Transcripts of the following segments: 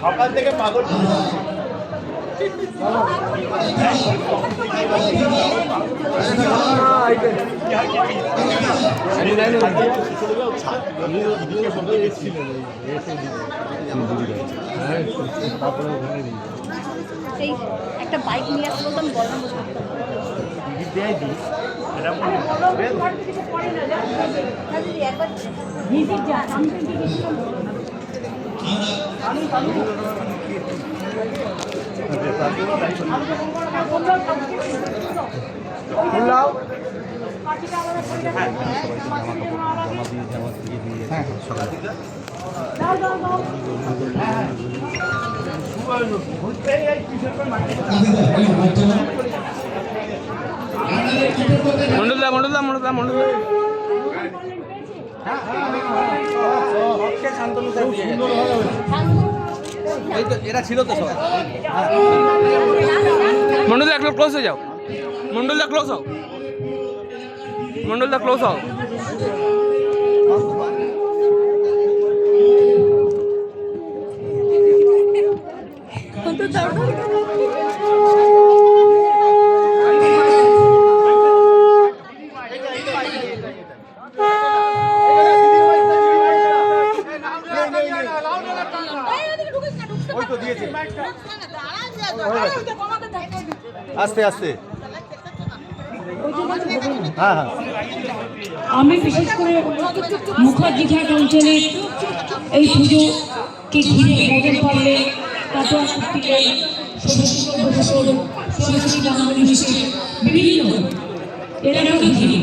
সকাল থেকে পাগল একটা বাইক নিয়ে আসলে তো আমি বললাম এরা ছিল তো সবাই। মন্ডল একটু ক্লোজ হয়ে যাও, মন্ডল ক্লোজ হও, মন্ডল ক্লোজ হও। আস্তে আস্তে হ্যাঁ হ্যাঁ। আমি বিশেষ করে মুখার্জি ঘাট অঞ্চলের এই পুজোকে ঘিরে মদন পারলে কাটোয়া শক্তিকে বিভিন্ন এলাকা ঘিরে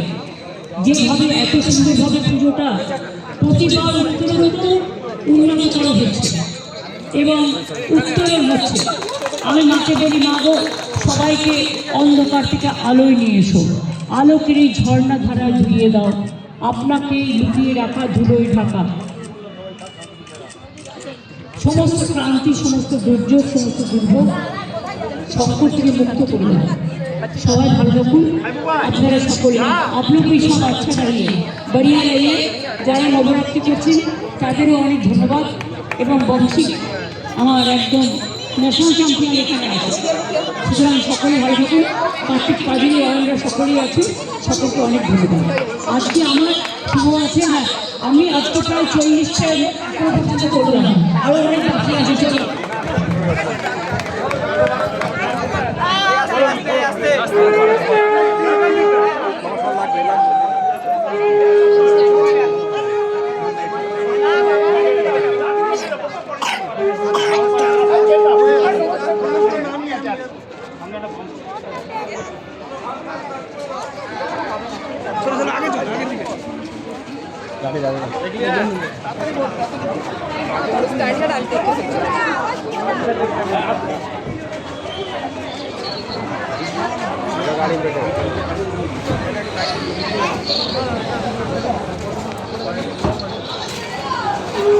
যেভাবে এত সুন্দরভাবে পুজোটা প্রতিবার উন্নত করা হচ্ছে এবং উত্তরণ হচ্ছে। আমি মাকে বলি মা গো, সবাইকে অন্ধকার থেকে আলোয় নিয়ে এসো, আলোকের এই ঝর্ণা ধারায় ধুইয়ে দাও, আপনাকে লুকিয়ে রাখা ধুলোয় ঢাকা সমস্ত ক্রান্তি, সমস্ত দুর্যোগ, সমস্ত দুর্ভোগ সংকট থেকে মুক্ত করে দেয়। সবাই ভালো থাকুন, আপনারা সকলে আপনাকে সব আচ্ছা দাঁড়িয়ে বাড়িয়ে দাঁড়িয়ে যারা নবরাত্রি করছেন তাদেরও অনেক ধন্যবাদ। এবং বংশী আমার একদম ন্যাশনাল চ্যাম্পিয়ন এখানে আছে, সুতরাং সকলে ভালো থাকুন। কার্তিক কাজী আমরা সকলেই আছি, সকলকে অনেক ধন্যবাদ। আজকে আমার শুভ আছে, হ্যাঁ আমি আজকে প্রায় 40টা পর্যন্ত করলাম, আরও অনেক বাকি আছে। চলো गाड़ी